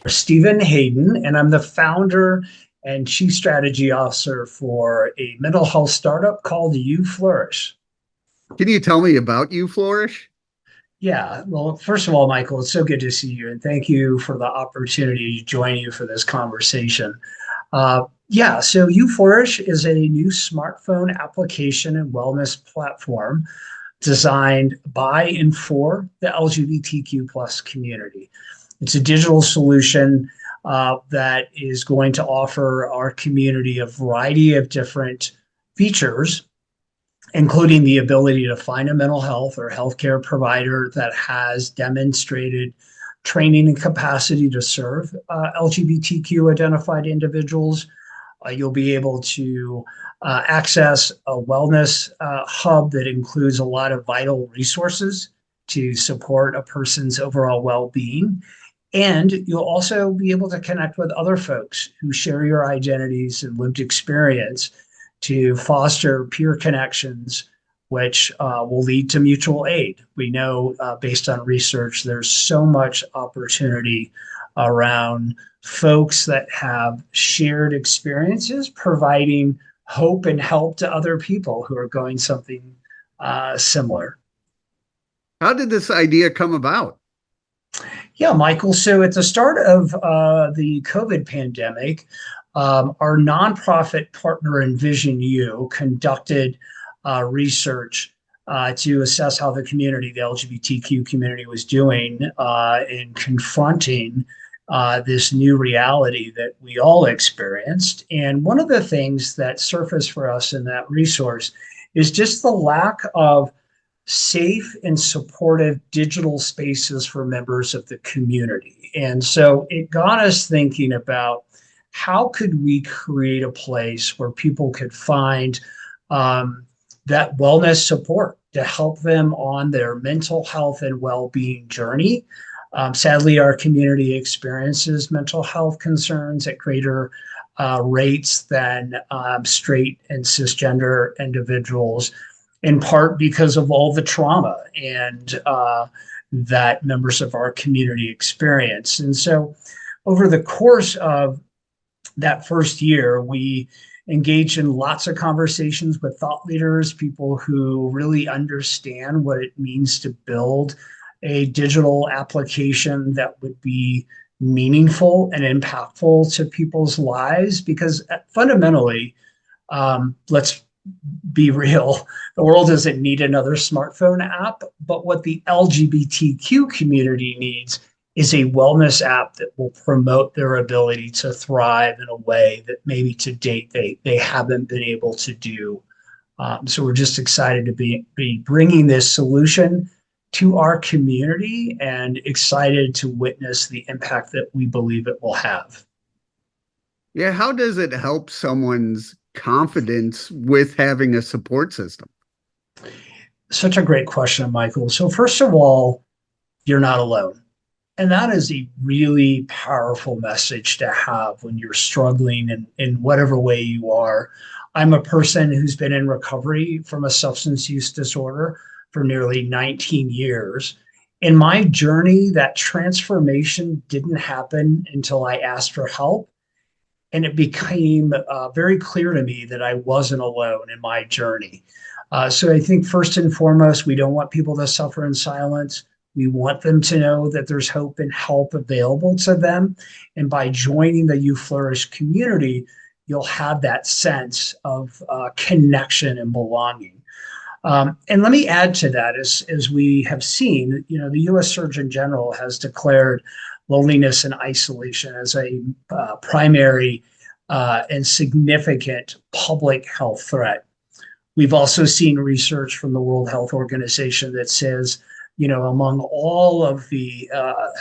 Steven Haden, and I'm the founder and chief strategy officer for a mental health startup called You Flourish. Can you tell me about you, Flourish? Yeah, well, first of all, Michael, it's so good to see you, and thank you for the opportunity to join you for this conversation. So You Flourish is a new smartphone application and wellness platform designed by and for the LGBTQ plus community. It's a digital solution that is going to offer our community a variety of different features, including the ability to find a mental health or healthcare provider that has demonstrated training and capacity to serve LGBTQ identified individuals. You'll be able to access a wellness hub that includes a lot of vital resources to support a person's overall well being. And you'll also be able to connect with other folks who share your identities and lived experience to foster peer connections, which will lead to mutual aid. We know, based on research, there's so much opportunity around folks that have shared experiences, providing hope and help to other people who are going something similar. How did this idea come about? Yeah, Michael. So at the start of the COVID pandemic, our nonprofit partner Envision U conducted research to assess how the community, the LGBTQ community, was doing in confronting this new reality that we all experienced. And one of the things that surfaced for us in that resource is just the lack of safe and supportive digital spaces for members of the community. And so it got us thinking about how could we create a place where people could find that wellness support to help them on their mental health and well-being journey. Sadly, our community experiences mental health concerns at greater rates than straight and cisgender individuals, in part because of all the trauma and that members of our community experience. And so over the course of that first year, we engaged in lots of conversations with thought leaders, people who really understand what it means to build a digital application that would be meaningful and impactful to people's lives. Because fundamentally, let's be real, the world doesn't need another smartphone app, but what the LGBTQ community needs is a wellness app that will promote their ability to thrive in a way that maybe to date they haven't been able to do. So we're just excited to be bringing this solution to our community and excited to witness the impact that we believe it will have. Yeah, how does it help someone's confidence with having a support system? Such a great question, Michael. So first of all, you're not alone. And that is a really powerful message to have when you're struggling in whatever way you are. I'm a person who's been in recovery from a substance use disorder for nearly 19 years. In my journey, that transformation didn't happen until I asked for help. And it became very clear to me that I wasn't alone in my journey. So I think first and foremost, we don't want people to suffer in silence. We want them to know that there's hope and help available to them. And by joining the You Flourish community, you'll have that sense of connection and belonging. And let me add to that, as we have seen, the U.S. Surgeon General has declared loneliness and isolation as a primary and significant public health threat. We've also seen research from the World Health Organization that says, among all of the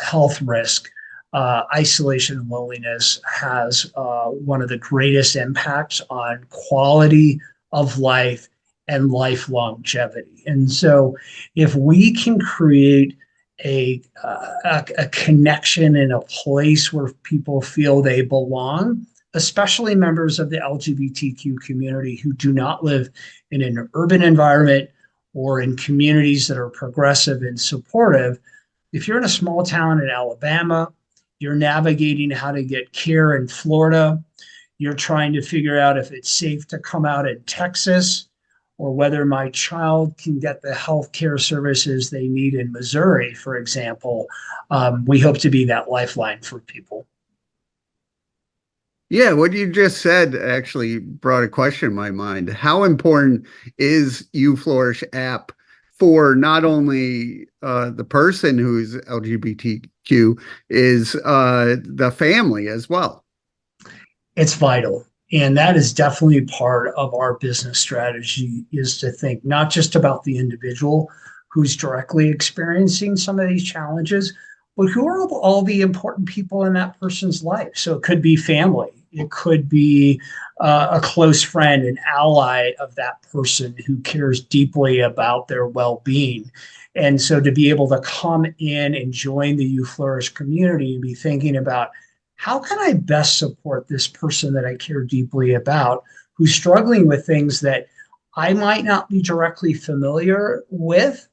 health risk, isolation and loneliness has one of the greatest impacts on quality of life and life longevity. And so if we can create a connection in a place where people feel they belong, especially members of the LGBTQ community who do not live in an urban environment or in communities that are progressive and supportive. If you're in a small town in Alabama, You're navigating how to get care in Florida. You're trying to figure out if it's safe to come out in Texas, or whether my child can get the health care services they need in Missouri, for example. We hope to be that lifeline for people. Yeah, what you just said actually brought a question in my mind. How important is Flourish app for not only the person who's LGBTQ, is the family as well? It's vital. And that is definitely part of our business strategy, is to think not just about the individual who's directly experiencing some of these challenges, but who are all the important people in that person's life. So it could be family, it could be a close friend, an ally of that person who cares deeply about their well-being. And so to be able to come in and join the You Flourish community and be thinking about, how can I best support this person that I care deeply about, who's struggling with things that I might not be directly familiar with,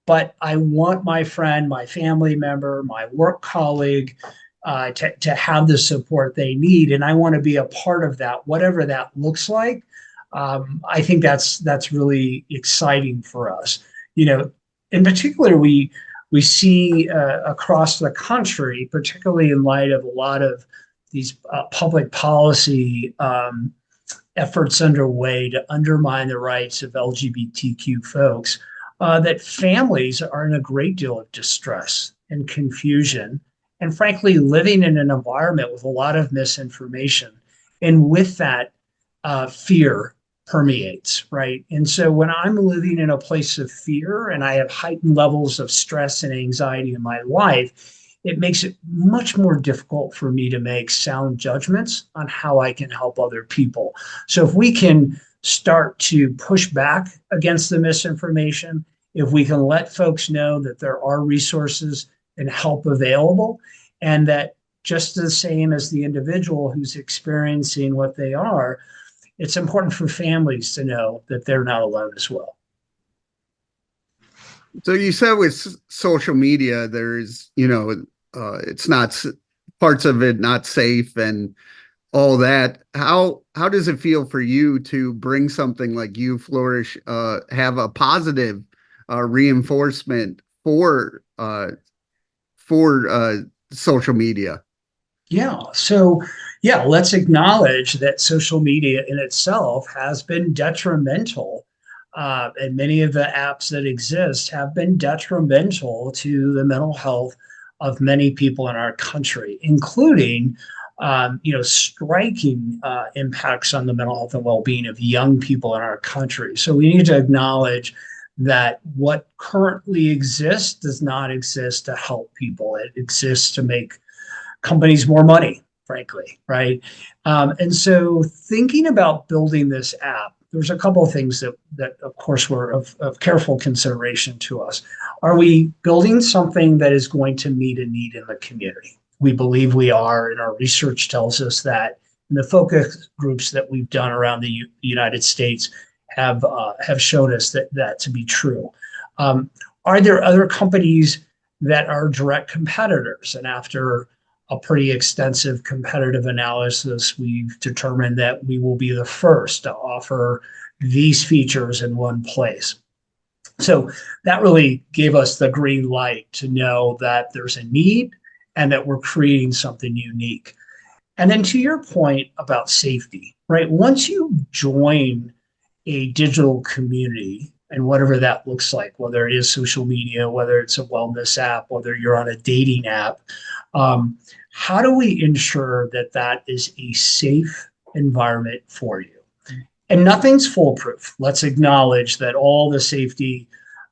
but I want my friend, my family member, my work colleague to have the support they need. And I want to be a part of that, whatever that looks like. I think that's really exciting for us. In particular, we see across the country, particularly in light of a lot of these public policy efforts underway to undermine the rights of LGBTQ folks, that families are in a great deal of distress and confusion, and frankly, living in an environment with a lot of misinformation. And with that, fear permeates, right? And so when I'm living in a place of fear and I have heightened levels of stress and anxiety in my life, it makes it much more difficult for me to make sound judgments on how I can help other people. So if we can start to push back against the misinformation, if we can let folks know that there are resources and help available, and that just the same as the individual who's experiencing what they are, it's important for families to know that they're not alone as well. So you said with social media, there's, it's not, parts of it not safe and all that. How does it feel for you to bring something like You Flourish, have a positive reinforcement for social media? Yeah. So, yeah, let's acknowledge that social media in itself has been detrimental. And many of the apps that exist have been detrimental to the mental health of many people in our country, including, striking impacts on the mental health and well-being of young people in our country. So we need to acknowledge that what currently exists does not exist to help people. It exists to make companies more money, frankly, right? And so thinking about building this app, there's a couple of things that of course were of careful consideration to us. Are we building something that is going to meet a need in the community? We believe we are, and our research tells us that. And the focus groups that we've done around the United States have shown us that to be true. Are there other companies that are direct competitors? And after a pretty extensive competitive analysis, we've determined that we will be the first to offer these features in one place. So that really gave us the green light to know that there's a need and that we're creating something unique. And then to your point about safety, right? Once you join a digital community, and whatever that looks like, whether it is social media, whether it's a wellness app, whether you're on a dating app, how do we ensure that that is a safe environment for you? And nothing's foolproof. Let's acknowledge that all the safety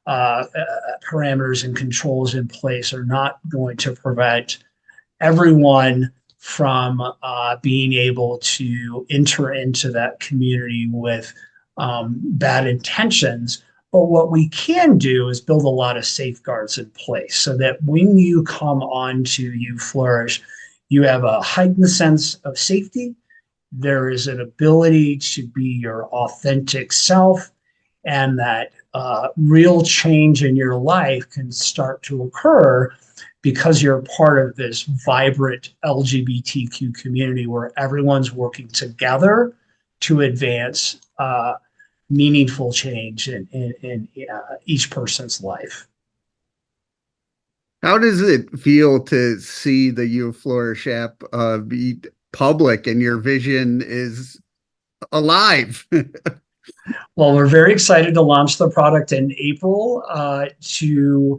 parameters and controls in place are not going to prevent everyone from being able to enter into that community with bad intentions. But what we can do is build a lot of safeguards in place so that when you come on to You Flourish, you have a heightened sense of safety. There is an ability to be your authentic self, and that real change in your life can start to occur because you're part of this vibrant LGBTQ community where everyone's working together to advance meaningful change in each person's life. How does it feel to see the You Flourish app be public and your vision is alive? Well, we're very excited to launch the product in April to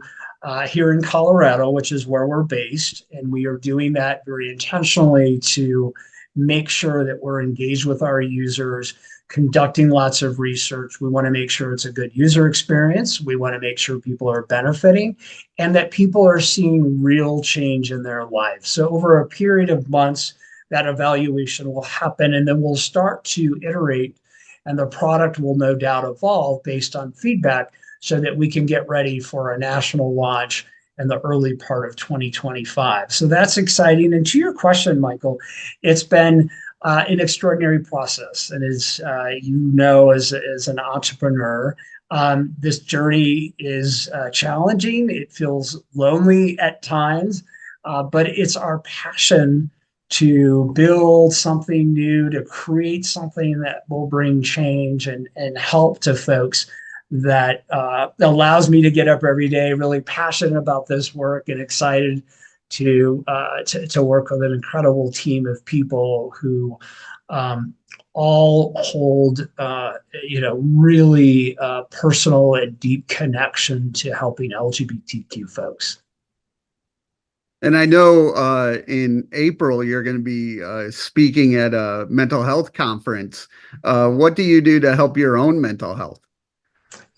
here in Colorado, which is where we're based. And we are doing that very intentionally to make sure that we're engaged with our users, conducting lots of research. We want to make sure it's a good user experience. We want to make sure people are benefiting and that people are seeing real change in their life. So over a period of months, that evaluation will happen, and then we'll start to iterate, and the product will no doubt evolve based on feedback so that we can get ready for a national launch in the early part of 2025. So that's exciting. And to your question, Michael, it's been an extraordinary process. And as you know, as an entrepreneur, this journey is challenging. It feels lonely at times, but it's our passion to build something new, to create something that will bring change and help to folks that allows me to get up every day, really passionate about this work and excited to work with an incredible team of people who all hold really personal and deep connection to helping LGBTQ folks. And I know in April you're going to be speaking at a mental health conference. What do you do to help your own mental health?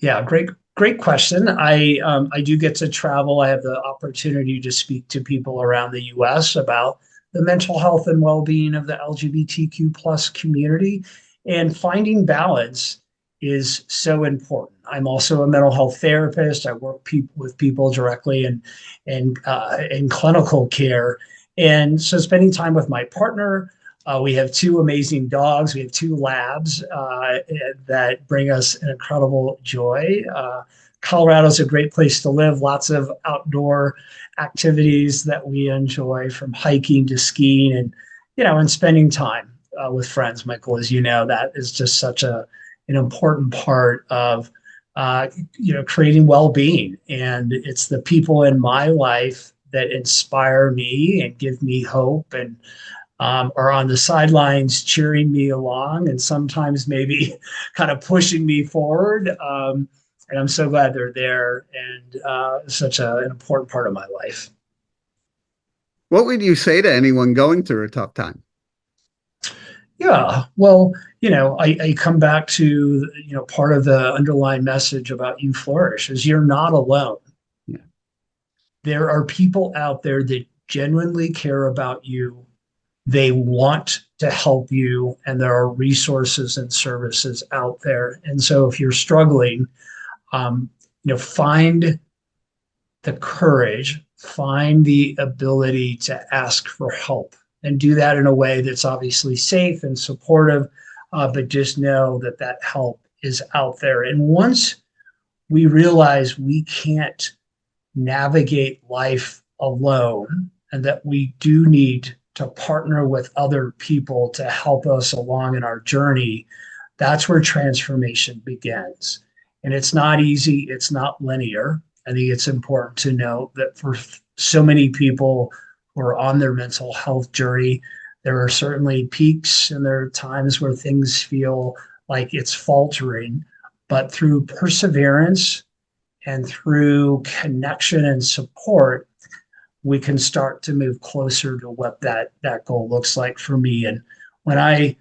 Yeah, great question. I do get to travel. I have the opportunity to speak to people around the U.S. about the mental health and well-being of the LGBTQ plus community, and finding balance is so important. I'm also a mental health therapist. I work with people directly in clinical care, and so spending time with my partner. We have two amazing dogs. We have two labs that bring us an incredible joy. Colorado's a great place to live. Lots of outdoor activities that we enjoy, from hiking to skiing, and spending time with friends. Michael, as you know, that is just such an important part of creating well-being. And it's the people in my life that inspire me and give me hope, and are on the sidelines cheering me along, and sometimes maybe kind of pushing me forward. And I'm so glad they're there, and such an important part of my life. What would you say to anyone going through a tough time? Yeah, well, I come back to, part of the underlying message about You Flourish is you're not alone. Yeah. There are people out there that genuinely care about you. They want to help you, and there are resources and services out there. And so if you're struggling, find the courage, find the ability to ask for help, and do that in a way that's obviously safe and supportive, but just know that that help is out there. And once we realize we can't navigate life alone, and that we do need to partner with other people to help us along in our journey, that's where transformation begins. And it's not easy, it's not linear. I think it's important to note that for so many people who are on their mental health journey, there are certainly peaks and there are times where things feel like it's faltering. But through perseverance and through connection and support, we can start to move closer to what that goal looks like for me. And when I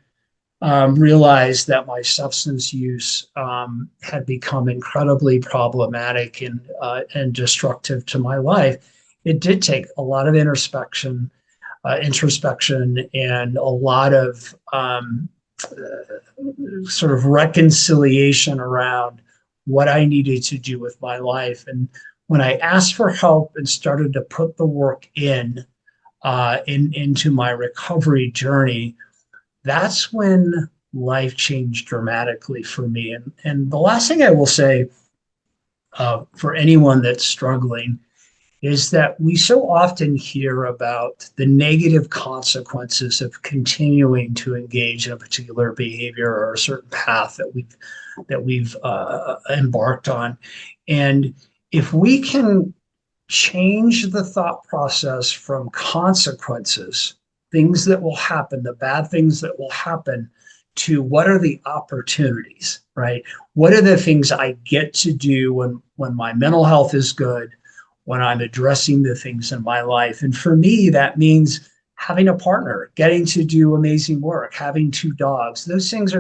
realized that my substance use had become incredibly problematic and destructive to my life, it did take a lot of introspection, and a lot of sort of reconciliation around what I needed to do with my life. And when I asked for help and started to put the work into my recovery journey, that's when life changed dramatically for me. And the last thing I will say for anyone that's struggling is that we so often hear about the negative consequences of continuing to engage in a particular behavior or a certain path that we've embarked on. And if we can change the thought process from consequences, things that will happen, the bad things that will happen, to what are the opportunities, right? What are the things I get to do when my mental health is good, when I'm addressing the things in my life? And for me, that means having a partner, getting to do amazing work, having two dogs. Those things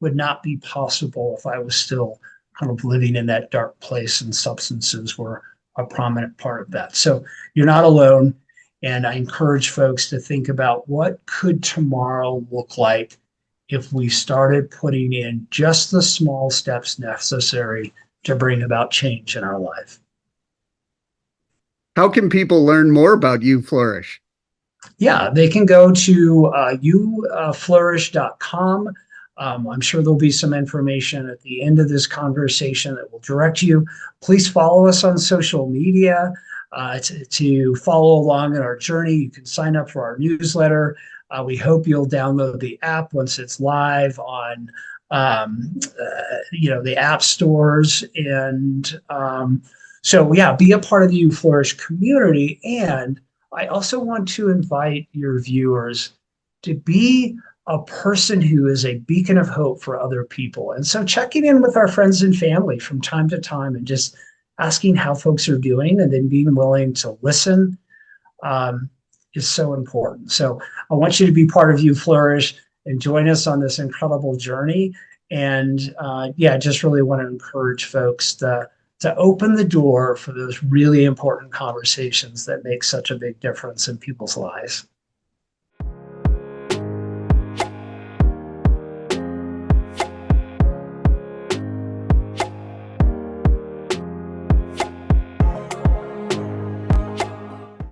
would not be possible if I was still kind of living in that dark place, and substances were a prominent part of that. So you're not alone. And I encourage folks to think about what could tomorrow look like if we started putting in just the small steps necessary to bring about change in our life. How can people learn more about you, Flourish? Yeah, they can go to youflourish.com. I'm sure there'll be some information at the end of this conversation that will direct you. Please follow us on social media to follow along in our journey. You can sign up for our newsletter. We hope you'll download the app once it's live on the app stores. And so, yeah, be a part of the You Flourish community. And I also want to invite your viewers to be a person who is a beacon of hope for other people. And so checking in with our friends and family from time to time and just asking how folks are doing, and then being willing to listen is so important. So I want you to be part of You Flourish and join us on this incredible journey. And just really want to encourage folks to open the door for those really important conversations that make such a big difference in people's lives.